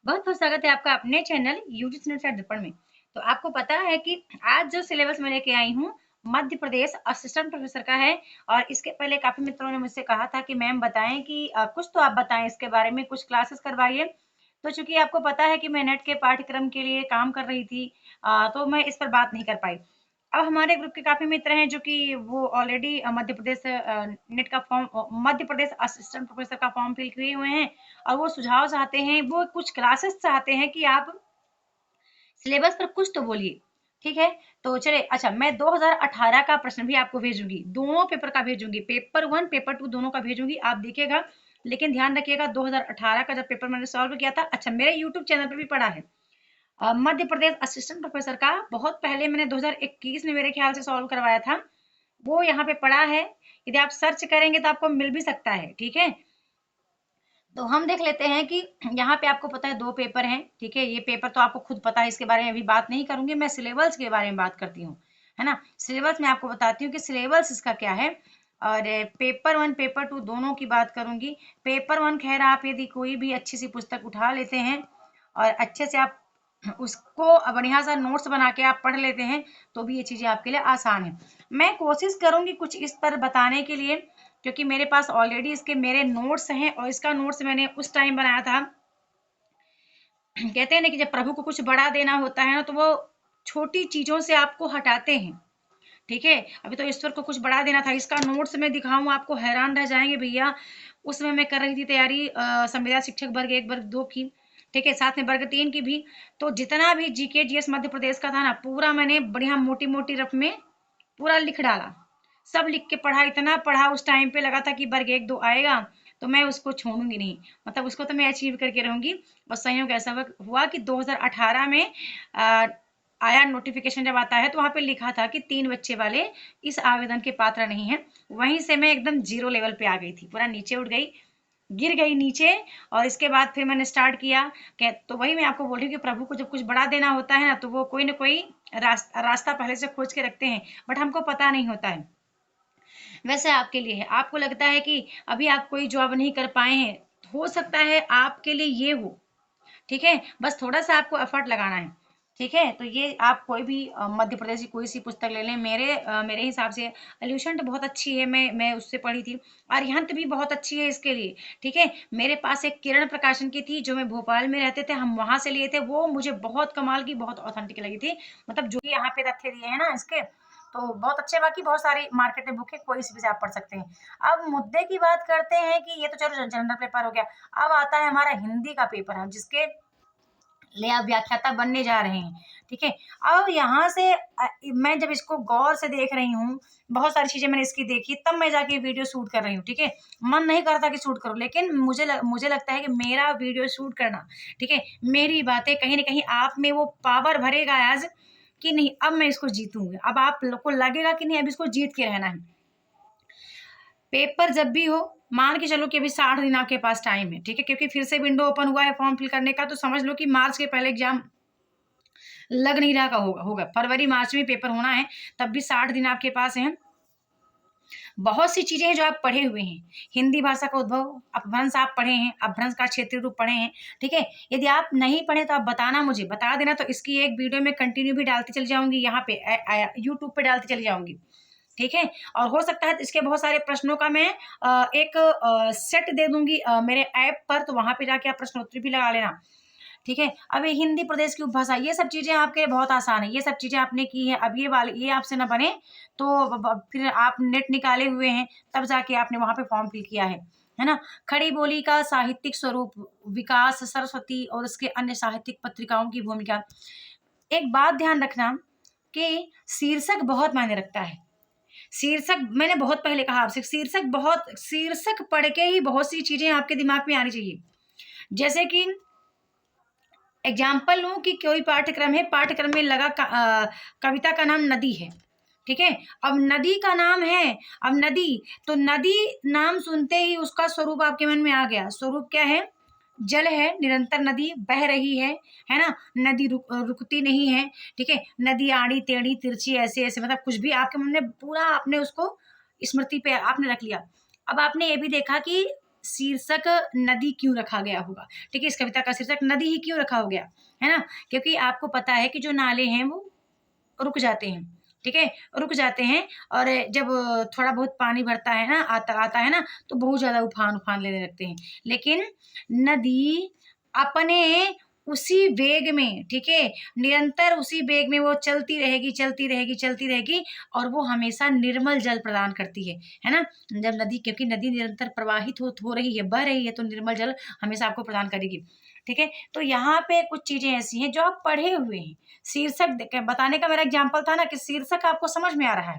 बहुत बहुत स्वागत है आपका अपने चैनल यूट्यूब चैनल से दर्पण में। तो आपको पता है कि आज जो सिलेबस मैं लेके आई हूँ मध्य प्रदेश असिस्टेंट प्रोफेसर का है। और इसके पहले काफी मित्रों ने मुझसे कहा था कि मैम बताएं कि कुछ तो आप बताएं इसके बारे में, कुछ क्लासेस करवाइए। तो चूंकि आपको पता है कि मैं नेट के पाठ्यक्रम के लिए काम कर रही थी, तो मैं इस पर बात नहीं कर पाई। अब हमारे ग्रुप के काफी मित्र हैं जो कि वो ऑलरेडी मध्य प्रदेश नेट का form, Madhya Pradesh assistant professor का फॉर्म फिल किए हुए हैं। और वो सुझाव चाहते हैं, वो कुछ क्लासेस चाहते हैं कि आप सिलेबस पर कुछ तो बोलिए। ठीक है, तो चले अच्छा, मैं 2018 का प्रश्न भी आपको भेजूंगी, दोनों पेपर का भेजूंगी, पेपर 1 पेपर 2 दोनों का भेजूंगी, आप देखिएगा। लेकिन ध्यान रखिएगा 2018 का जब पेपर मैंने सॉल्व किया था, अच्छा मेरे यूट्यूब चैनल पर भी पड़ा है, मध्य प्रदेश असिस्टेंट प्रोफेसर का बहुत पहले मैंने 2021 में मेरे ख्याल से सॉल्व करवाया था। वो यहाँ पे पड़ा है, यदि आप सर्च करेंगे तो आपको मिल भी सकता है। ठीक है, तो हम देख लेते हैं कि यहाँ पे आपको पता है दो पेपर हैं। ठीक है, ये पेपर तो आपको खुद पता है, इसके बारे में अभी बात नहीं करूंगी, मैं सिलेबस के बारे में बात करती हूँ, है ना। सिलेबस में आपको बताती हूँ कि सिलेबस इसका क्या है। और पेपर 1 पेपर 2 दोनों की बात करूंगी। पेपर 1 खैर आप यदि कोई भी अच्छी सी पुस्तक उठा लेते हैं और अच्छे से आप उसको बढ़िया सा नोट्स बना के आप पढ़ लेते हैं, तो भी ये चीजें आपके लिए आसान है। मैं कोशिश करूंगी कुछ इस पर बताने के लिए, क्योंकि मेरे पास ऑलरेडी इसके मेरे नोट्स हैं और इसका नोट्स मैंने उस टाइम बनाया था। कहते हैं ना कि जब प्रभु को कुछ बड़ा देना होता है ना, तो वो छोटी चीजों से आपको हटाते हैं। ठीक है, अभी तो ईश्वर को कुछ बड़ा देना था, इसका नोट्स में दिखाऊं आपको हैरान रह जाएंगे भैया। उसमें मैं कर रही थी तैयारी संविदा शिक्षक वर्ग 1 वर्ग 2 की। ठीक है, साथ में वर्ग 3 की भी। तो जितना भी जीके जीएस मध्य प्रदेश का था ना, पूरा मैंने बढ़िया मोटी मोटी रफ में पूरा लिख डाला। सब लिख के पढ़ा, इतना पढ़ा, उस टाइम पे लगा था कि वर्ग 1 2 आएगा तो मैं उसको छोड़ूंगी नहीं, मतलब उसको तो मैं अचीव करके रहूंगी। और संयोग ऐसा हुआ कि 2018 में आया नोटिफिकेशन, जब आता है तो वहां पे लिखा था कि 3 बच्चे वाले इस आवेदन के पात्र नहीं है। वहीं से मैं एकदम जीरो लेवल पे आ गई थी, पूरा नीचे उठ गई, गिर गई नीचे। और इसके बाद फिर मैंने स्टार्ट किया कि तो वही मैं आपको बोल रही हूँ कि प्रभु को जब कुछ बड़ा देना होता है ना, तो वो कोई ना कोई रास्ता पहले से खोज के रखते हैं, बट हमको पता नहीं होता है। वैसे आपके लिए है, आपको लगता है कि अभी आप कोई जॉब नहीं कर पाए हैं, हो सकता है आपके लिए ये हो। ठीक है, बस थोड़ा सा आपको एफर्ट लगाना है। ठीक है, तो ये आप कोई भी मध्य प्रदेश की कोई सी पुस्तक ले लें, मेरे हिसाब से एल्यूशंट बहुत अच्छी है, मैं उससे पढ़ी थी। अरिहंत भी बहुत अच्छी है इसके लिए। ठीक है, मेरे पास एक किरण प्रकाशन की थी, जो मैं भोपाल में रहते थे, हम वहां से लिए थे, वो मुझे बहुत कमाल की, बहुत ऑथेंटिक लगी थी। मतलब जो यहाँ पे तथ्य दिए हैं ना इसके, तो बहुत अच्छे। बाकी बहुत सारी मार्केट में बुक है, कोई सी भी से आप पढ़ सकते हैं। अब मुद्दे की बात करते हैं कि ये तो चलो जनरल पेपर हो गया। अब आता है हमारा हिंदी का पेपर है, जिसके लिए आप व्याख्याता बनने जा रहे हैं। ठीक है, अब यहाँ से मैं जब इसको गौर से देख रही हूँ, बहुत सारी चीजें मैंने इसकी देखी, तब मैं जाके वीडियो शूट कर रही हूँ। ठीक है, मन नहीं करता कि शूट करूँ, लेकिन मुझे लगता है कि मेरा वीडियो शूट करना, ठीक है, मेरी बातें कहीं ना कहीं आप में वो पावर भरेगा आज, कि नहीं अब मैं इसको जीतूंगी। अब आप लोग को लगेगा कि नहीं अब इसको जीत के रहना है। पेपर जब भी हो, मान के चलो कि अभी 60 दिन आपके पास टाइम है। ठीक है, क्योंकि फिर से विंडो ओपन हुआ है फॉर्म फिल करने का, तो समझ लो कि मार्च के पहले एग्जाम लग नहीं रहा का होगा होगा फरवरी मार्च में पेपर होना है, तब भी 60 दिन आपके पास हैं। बहुत सी चीजें हैं जो आप पढ़े हुए हैं। हिंदी भाषा का उद्भव, अपभ्रंश आप पढ़े हैं, अपभ्रंश का क्षेत्रीय रूप पढ़े हैं। ठीक है, यदि आप नहीं पढ़े तो आप बताना, मुझे बता देना, तो इसकी एक वीडियो में कंटिन्यू भी डालती चली जाऊंगी, यहाँ पे यूट्यूब पे डालती चली जाऊंगी। ठीक है, और हो सकता है इसके बहुत सारे प्रश्नों का मैं एक सेट दे दूंगी मेरे ऐप पर, तो वहां पे जाके आप प्रश्नोत्तरी भी लगा लेना। ठीक है, अब ये हिंदी प्रदेश की उपभाषा, ये सब चीजें आपके लिए बहुत आसान है, ये सब चीजें आपने की है। अब ये वाले ये आपसे ना बने, तो फिर आप नेट निकाले हुए हैं, तब जाके आपने वहां पे फॉर्म फिल किया है ना। खड़ी बोली का साहित्यिक स्वरूप, विकास, सरस्वती और उसके अन्य साहित्यिक पत्रिकाओं की भूमिका। एक बात ध्यान रखना कि शीर्षक बहुत मायने रखता है। शीर्षक मैंने बहुत पहले कहा आपसे, शीर्षक पढ़ के ही बहुत सी चीजें आपके दिमाग में आनी चाहिए। जैसे कि एग्जाम्पल लूं कि कोई पाठ्यक्रम है, पाठ्यक्रम में लगा कविता का नाम नदी है। ठीक है, अब नदी का नाम है, अब नदी, तो नदी नाम सुनते ही उसका स्वरूप आपके मन में आ गया। स्वरूप क्या है? जल है, निरंतर नदी बह रही है ना। नदी रुकती नहीं है। ठीक है, नदी आड़ी टेढ़ी तिरछी ऐसे ऐसे, मतलब कुछ भी आपके मन में पूरा आपने उसको स्मृति पे आपने रख लिया। अब आपने ये भी देखा कि शीर्षक नदी क्यों रखा गया होगा? ठीक है, इस कविता का शीर्षक नदी ही क्यों रखा हो गया, है ना? क्योंकि आपको पता है कि जो नाले हैं वो रुक जाते हैं, ठीक है? रुक जाते हैं और जब थोड़ा बहुत पानी भरता है ना, आता आता है ना, तो बहुत ज़्यादा उफान लेने लगते हैं। लेकिन नदी अपने उसी वेग में, ठीक है? निरंतर उसी वेग में वो चलती रहेगी, चलती रहेगी, चलती रहेगी और वो हमेशा निर्मल जल प्रदान करती है ना? जब नदी, क्योंकि नदी निरंतर प्रवाहित हो रही है, बह रही है, तो निर्मल जल हमेशा आपको प्रदान करेगी, ठीक है? तो यहाँ पे कुछ चीज़ें ऐसी हैं जो आप पढ़े हुए हैं। शीर्षक बताने का मेरा एग्जाम्पल था ना कि शीर्षक आपको समझ में आ रहा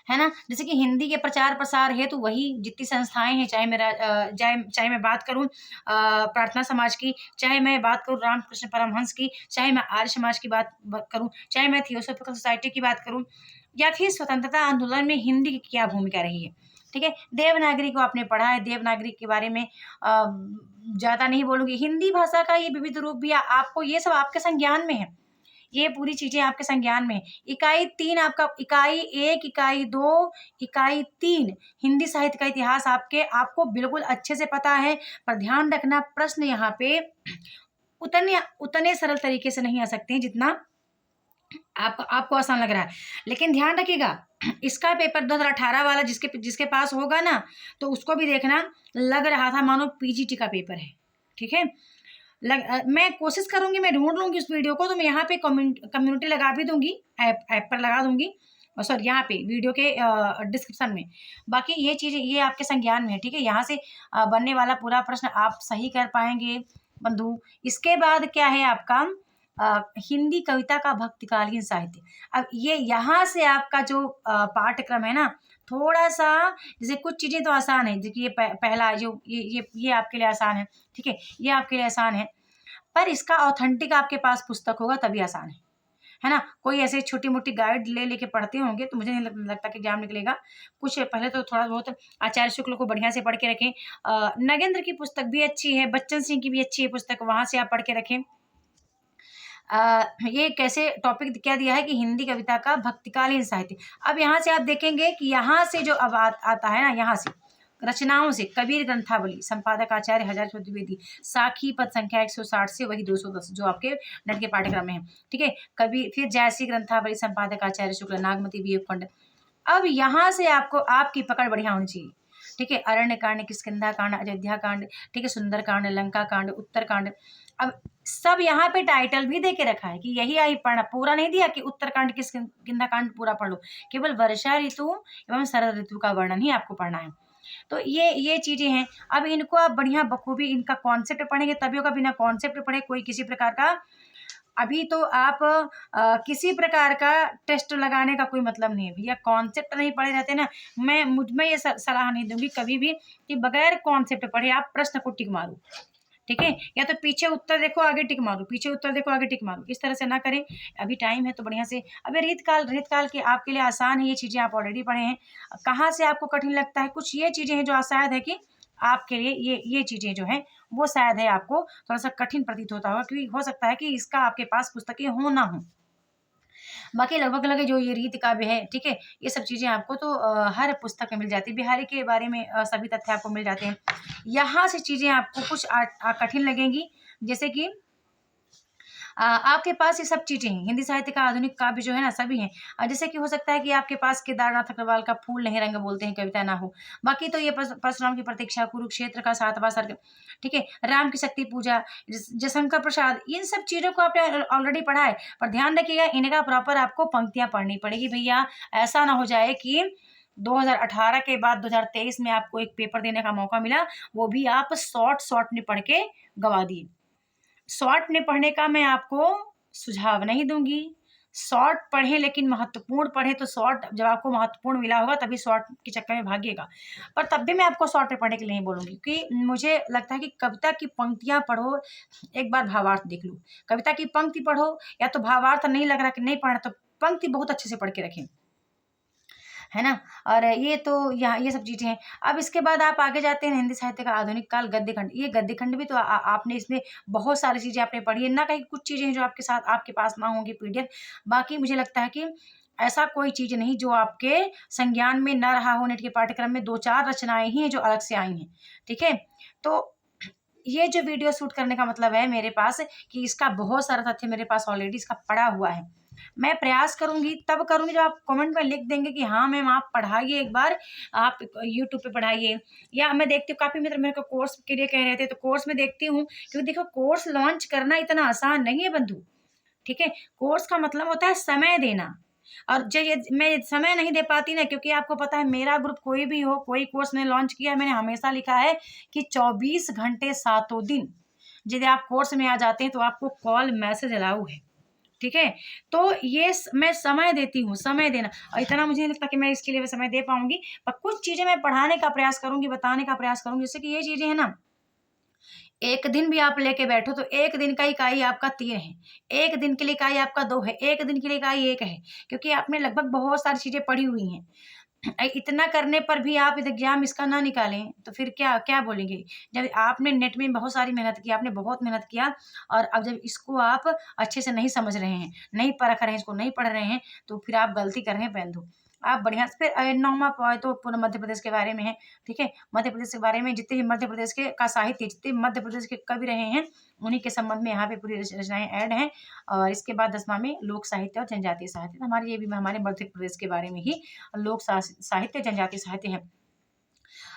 है ना? जैसे कि हिंदी के प्रचार प्रसार हेतु वही जितनी संस्थाएं हैं, चाहे मेरा चाहे मैं बात करूं प्रार्थना समाज की, चाहे मैं बात करूं रामकृष्ण परमहंस की, चाहे मैं आर्य समाज की बात करूं, चाहे मैं थियोसॉफिकल सोसाइटी की बात करूं, या फिर स्वतंत्रता आंदोलन में हिंदी की क्या भूमिका रही है, ठीक है? देवनागरी को आपने पढ़ा है, देवनागरी के बारे में ज़्यादा नहीं बोलूँगी। हिंदी भाषा का ये विविध रूप भी आपको, ये सब आपके संज्ञान में है, ये पूरी चीज़ें आपके संज्ञान में है। इकाई 3 आपका, इकाई 1, इकाई 2, इकाई 3 हिंदी साहित्य का इतिहास आपको बिल्कुल अच्छे से पता है। पर ध्यान रखना, प्रश्न यहाँ पे उतने सरल तरीके से नहीं आ सकते हैं जितना आपको आसान लग रहा है। लेकिन ध्यान रखिएगा, इसका पेपर 2018 वाला जिसके पास होगा ना, तो उसको भी देखना, लग रहा था मानो पीजीटी का पेपर है, ठीक है? मैं कोशिश करूंगी, मैं ढूंढ लूंगी उस वीडियो को, तो मैं यहाँ पे कम्युनिटी लगा भी दूंगी, ऐप पर लगा दूंगी, सॉरी यहाँ पे वीडियो के डिस्क्रिप्शन में। बाकी ये चीज़ें ये आपके संज्ञान में है, ठीक है? यहाँ से बनने वाला पूरा प्रश्न आप सही कर पाएंगे बंधु। इसके बाद क्या है आपका हिंदी कविता का भक्तिकालीन साहित्य। अब ये यहाँ से आपका जो पाठ्यक्रम है ना, थोड़ा सा, जैसे कुछ चीज़ें तो आसान है, देखिए पहला जो ये आपके लिए आसान है, ठीक है? ये आपके लिए आसान है, पर इसका ऑथेंटिक आपके पास पुस्तक होगा तभी आसान है ना? कोई ऐसे छोटी-मोटी गाइड लेके पढ़ते होंगे तो मुझे नहीं लगता कि एग्जाम निकलेगा। कुछ पहले तो थोड़ा बहुत आचार्य शुक्ल को बढ़िया से पढ़ के रखें। नगेंद्र की पुस्तक भी अच्छी है, बच्चन सिंह की भी अच्छी है पुस्तक, वहाँ से आप पढ़ के रखें। ये कैसे टॉपिक क्या दिया है कि हिंदी कविता का भक्तिकालीन साहित्य। अब यहाँ से आप देखेंगे कि यहाँ से जो अब आता है ना, यहाँ से रचनाओं से कबीर ग्रंथावली, संपादक आचार्य हजारीचंद द्विवेदी, साखी पद संख्या 160 से वही 210 जो आपके नेट के पाठ्यक्रम में है, ठीक है? कबीर, फिर जैसी ग्रंथावली, संपादक आचार्य शुक्ल, नागमती वियोग खंड। अब यहाँ से आपको आपकी पकड़ बढ़िया होनी चाहिए, ठीक है? अरण्य कांड, किष्किंधा कांड, अयोध्या कांड, ठीक है? सुंदर कांड, लंका कांड, उत्तर कांड। अब सब यहाँ पे टाइटल भी दे के रखा है कि यही आई पढ़ना, पूरा नहीं दिया कि उत्तरकांड किष्किंधा कांड पूरा पढ़ लो, केवल वर्षा ऋतु एवं शरद ऋतु का वर्णन ही आपको पढ़ना है। तो ये चीजें हैं। अब इनको आप बढ़िया बखूबी इनका कॉन्सेप्ट पढ़ेंगे तभी होगा, बिना कॉन्सेप्ट पढ़े कोई किसी प्रकार का, अभी तो आप किसी प्रकार का टेस्ट लगाने का कोई मतलब नहीं है भैया, कॉन्सेप्ट नहीं पढ़े रहते ना। मैं ये सलाह नहीं दूंगी कभी भी कि बगैर कॉन्सेप्ट पढ़े आप प्रश्न को टिक मारो, ठीक है? या तो पीछे उत्तर देखो आगे टिक मारो, पीछे उत्तर देखो आगे टिक मारो, इस तरह से ना करें। अभी टाइम है तो बढ़िया से, अभी रीतकाल के आपके लिए आसान है, ये चीज़ें आप ऑलरेडी पढ़े हैं। कहाँ से आपको कठिन लगता है, कुछ ये चीज़ें हैं जो शायद है कि आपके लिए ये चीज़ें जो हैं वो शायद है आपको थोड़ा सा कठिन प्रतीत होता होगा, क्योंकि हो सकता है कि इसका आपके पास पुस्तकें हो ना हो। बाकी लगभग लगे जो ये रीत काव्य है, ठीक है? ये सब चीज़ें आपको तो हर पुस्तक में मिल जाती है। बिहारी के बारे में सभी तथ्य आपको मिल जाते हैं। यहाँ से चीज़ें आपको कुछ कठिन लगेंगी, जैसे कि आपके पास ये सब चीज़ें हैं, हिंदी साहित्य का आधुनिक काव्य जो है ना सभी हैं। जैसे कि हो सकता है कि आपके पास केदारनाथ अग्रवाल का फूल नहीं रंग बोलते हैं कविता ना हो। बाकी तो ये परशुराम की प्रतीक्षा, कुरुक्षेत्र का 7वां सर्ग, ठीक है? राम की शक्ति पूजा, जयशंकर प्रसाद, इन सब चीज़ों को आपने ऑलरेडी पढ़ा है। पर ध्यान रखिएगा, इनका प्रॉपर आपको पंक्तियाँ पढ़नी पड़ेगी भैया। ऐसा ना हो जाए कि 2018 के बाद 2023 में आपको एक पेपर देने का मौका मिला, वो भी आप शॉर्ट में पढ़ के गवा दिए। शॉर्ट में पढ़ने का मैं आपको सुझाव नहीं दूंगी। शॉर्ट पढ़ें लेकिन महत्वपूर्ण पढ़ें, तो शॉर्ट जब आपको महत्वपूर्ण मिला होगा तभी शॉर्ट के चक्कर में भागिएगा। पर तब भी मैं आपको शॉर्ट में पढ़ने के लिए नहीं बोलूँगी, क्योंकि मुझे लगता है कि कविता की पंक्तियाँ पढ़ो, एक बार भावार्थ देख लो। कविता की पंक्ति पढ़ो, या तो भावार्थ नहीं लग रहा कि नहीं पढ़ना, तो पंक्ति बहुत अच्छे से पढ़ के रखें, है ना? और ये तो यहाँ ये सब चीज़ें हैं। अब इसके बाद आप आगे जाते हैं हिंदी साहित्य का आधुनिक काल, गद्य खंड। ये गद्य खंड भी तो आपने इसमें बहुत सारी चीज़ें आपने पढ़ी है ना, कहीं कुछ चीज़ें हैं जो आपके पास ना होंगी पीडीएफ। बाकी मुझे लगता है कि ऐसा कोई चीज़ नहीं जो आपके संज्ञान में न रहा हो। नेट के पाठ्यक्रम में 2-4 रचनाएँ ही हैं जो अलग से आई हैं, ठीक है? तो ये जो वीडियो शूट करने का मतलब है मेरे पास कि इसका बहुत सारा तथ्य मेरे पास ऑलरेडी इसका पड़ा हुआ है। मैं प्रयास करूँगी, तब करूँगी जब आप कमेंट में लिख देंगे कि हाँ मैम आप पढ़ाइए एक बार, आप यूट्यूब पे पढ़ाइए। या मैं देखती हूँ काफ़ी मित्र मेरे को कोर्स के लिए कह रहे थे, तो कोर्स में देखती हूँ, क्योंकि देखो कोर्स लॉन्च करना इतना आसान नहीं है बंधु, ठीक है? कोर्स का मतलब होता है समय देना। और जो ये मैं समय नहीं दे पाती ना, क्योंकि आपको पता है मेरा ग्रुप कोई भी हो, कोई कोर्स मैंने लॉन्च किया, मैंने हमेशा लिखा है कि 24 घंटे सातों दिन यदि आप कोर्स में आ जाते हैं तो आपको कॉल मैसेज अलाउ है, ठीक है? तो ये मैं समय देती हूँ, समय देना, और इतना मुझे नहीं लगता कि मैं इसके लिए समय दे पाऊंगी, पर कुछ चीज़ें मैं पढ़ाने का प्रयास करूंगी, बताने का प्रयास करूंगी। जैसे कि ये चीज़ें हैं ना, एक दिन भी आप लेके बैठो तो एक दिन का इकाई आपका 3 है, एक दिन के लिए इकाई आपका 2 है, एक दिन के लिए इकाई 1 है, क्योंकि आपने लगभग बहुत सारी चीज़ें पढ़ी हुई हैं। इतना करने पर भी आप एग्जाम इसका ना निकालें तो फिर क्या क्या बोलेंगे? जब आपने नेट में बहुत सारी मेहनत की, आपने बहुत मेहनत किया, और अब जब इसको आप अच्छे से नहीं समझ रहे हैं, नहीं परख रहे हैं, इसको नहीं पढ़ रहे हैं, तो फिर आप गलती कर रहे हैं बंधु। आप बढ़िया से फिर 9वां पॉइंट तो पूरे मध्य प्रदेश के बारे में है, ठीक है? मध्य प्रदेश के बारे में जितने भी मध्य प्रदेश के का साहित्य, जितने मध्य प्रदेश के कवि रहे हैं, उन्हीं के संबंध में यहाँ पे पूरी रचनाएँ ऐड हैं। और इसके बाद 10वां में लोक साहित्य और जनजातीय साहित्य। तो हमारे ये भी हमारे मध्य प्रदेश के बारे में ही लोक साहित्य, जनजातीय साहित्य है।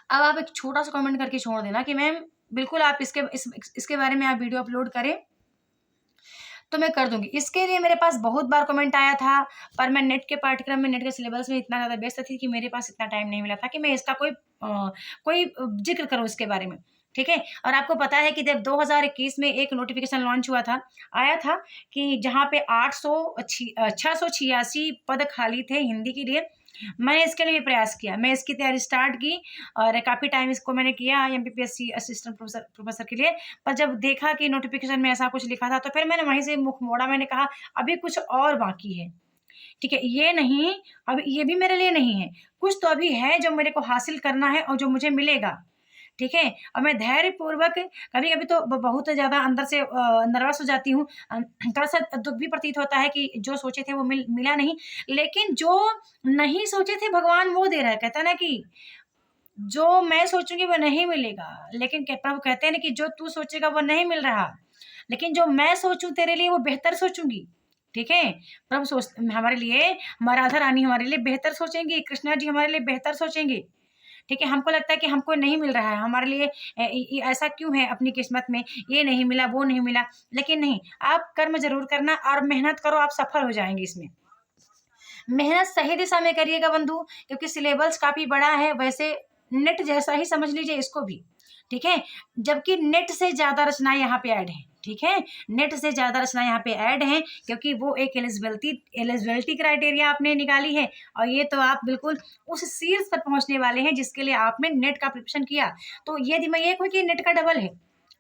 अब आप एक छोटा-सा कमेंट करके छोड़ देना कि मैम बिल्कुल आप इसके बारे में आप वीडियो अपलोड करें, तो मैं कर दूँगी। इसके लिए मेरे पास बहुत बार कमेंट आया था, पर मैं नेट के पाठ्यक्रम में, नेट के सिलेबस में इतना ज़्यादा व्यस्त थी कि मेरे पास इतना टाइम नहीं मिला था कि मैं इसका कोई ज़िक्र करूँ इसके बारे में, ठीक है? और आपको पता है कि जब 2021 में एक नोटिफ़िकेशन लॉन्च हुआ था, आया था कि जहाँ पे 686 पद खाली थे हिंदी के लिए। मैंने इसके लिए भी प्रयास किया, मैं इसकी तैयारी स्टार्ट की और काफ़ी टाइम इसको मैंने किया एमपीपीएससी असिस्टेंट प्रोफेसर के लिए। पर जब देखा कि नोटिफ़िकेशन में ऐसा कुछ लिखा था, तो फिर मैंने वहीं से मुँह मोड़ा। मैंने कहा अभी कुछ और बाकी है, ठीक है? ये नहीं, अब ये भी मेरे लिए नहीं है, कुछ तो अभी है जो मेरे को हासिल करना है और जो मुझे मिलेगा, ठीक है? और मैं धैर्यपूर्वक, कभी-कभी तो बहुत ज़्यादा अंदर से नर्वस हो जाती हूँ, थोड़ा-सा दुःख भी प्रतीत होता है कि जो सोचे थे वो मिला नहीं, लेकिन जो नहीं सोचे थे भगवान वो दे रहा है। कहता है ना कि जो मैं सोचूँगी वो नहीं मिलेगा, लेकिन प्रभु कहते हैं ना कि जो तू सोचेगा वो नहीं मिल रहा, लेकिन जो मैं सोचूँ तेरे लिए वो बेहतर सोचूँगी, ठीक है? प्रभु हमारे लिए, राधा रानी हमारे लिए बेहतर सोचेंगी, कृष्णा जी हमारे लिए बेहतर सोचेंगे, ठीक है? हमको लगता है कि हमको नहीं मिल रहा है, हमारे लिए ऐसा क्यों है अपनी किस्मत में, ये नहीं मिला, वो नहीं मिला, लेकिन नहीं, आप कर्म ज़रूर करना और मेहनत करो, आप सफल हो जाएँगे इसमें। मेहनत सही दिशा में करिएगा बंधु, क्योंकि सिलेबस काफ़ी बड़ा है, वैसे नेट जैसा ही समझ लीजिए इसको भी, ठीक है? जबकि नेट से ज़्यादा रचनाएँ यहाँ पे ऐड हैं, ठीक है? नेट से ज़्यादा रचनाएँ यहाँ पे ऐड हैं, क्योंकि वो एक एलिजिबिलिटी क्राइटेरिया आपने निकाली है, और ये तो आप बिल्कुल उस शीर्ष पर पहुँचने वाले हैं जिसके लिए आपने नेट का प्रिपरेशन किया। तो यदि मैं ये कहूँ कि नेट का डबल है,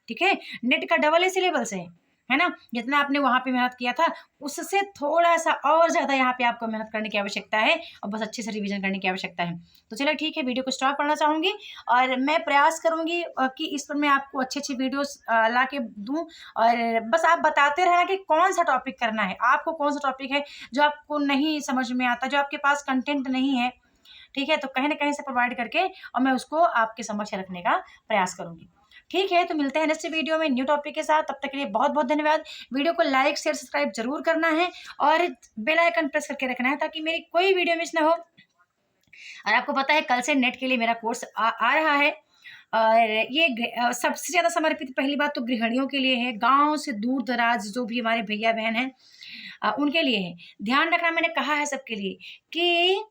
ठीक है? नेट का डबल ही सिलेबस है ना? जितना आपने वहाँ पे मेहनत किया था, उससे थोड़ा-सा और ज़्यादा यहाँ पे आपको मेहनत करने की आवश्यकता है, और बस अच्छे से रिवीजन करने की आवश्यकता है। तो चलो ठीक है, वीडियो को स्टॉप करना चाहूँगी, और मैं प्रयास करूँगी कि इस पर मैं आपको अच्छी-अच्छी वीडियोज़ ला के दूँ, और बस आप बताते रहना कि कौन-सा टॉपिक करना है, आपको कौन-सा टॉपिक है जो आपको नहीं समझ में आता, जो आपके पास कंटेंट नहीं है, ठीक है? तो कहीं न कहीं से प्रोवाइड करके और मैं उसको आपके समक्ष रखने का प्रयास करूँगी। ठीक है, तो मिलते हैं नेक्स्ट वीडियो में न्यू टॉपिक के साथ। तब तक के लिए बहुत-बहुत धन्यवाद। वीडियो को लाइक, शेयर, सब्सक्राइब ज़रूर करना है, और बेल आइकन प्रेस करके रखना है ताकि मेरी कोई वीडियो मिस ना हो। और आपको पता है कल से नेट के लिए मेरा कोर्स आ रहा है, और ये सबसे ज़्यादा समर्पित पहली बात तो गृहिणियों के लिए है, गाँव से दूर-दराज जो भी हमारे भैया-बहन हैं उनके लिए है। ध्यान रखना, मैंने कहा है सबके लिए कि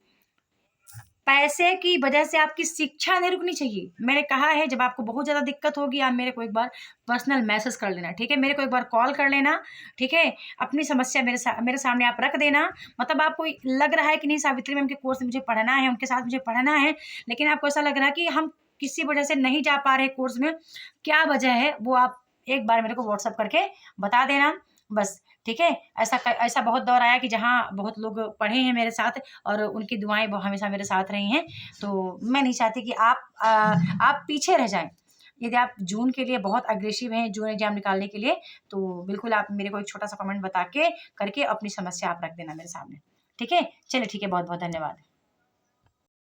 पैसे की वजह से आपकी शिक्षा नहीं रुकनी चाहिए। मैंने कहा है जब आपको बहुत ज़्यादा दिक्कत होगी, आप मेरे को एक बार पर्सनल मैसेज कर लेना, ठीक है? मेरे को एक बार कॉल कर लेना, ठीक है? अपनी समस्या मेरे सामने आप रख देना। मतलब आपको लग रहा है कि नहीं सावित्री मैम के कोर्स में मुझे पढ़ना है, उनके साथ मुझे पढ़ना है, लेकिन आपको ऐसा लग रहा है कि हम किसी वजह से नहीं जा पा रहे कोर्स में, क्या वजह है वो आप एक बार मेरे को व्हाट्सएप करके बता देना, बस, ठीक है? ऐसा बहुत दौर आया कि जहाँ बहुत लोग पढ़े हैं मेरे साथ, और उनकी दुआएँ हमेशा मेरे साथ रही हैं। तो मैं नहीं चाहती कि आप पीछे रह जाएँ। यदि आप जून के लिए बहुत अग्रेसिव हैं, जून एग्ज़ाम निकालने के लिए, तो बिल्कुल आप मेरे को एक छोटा-सा कमेंट बता के करके अपनी समस्या आप रख देना मेरे सामने। ठीक है, चलिए ठीक है, बहुत बहुत धन्यवाद।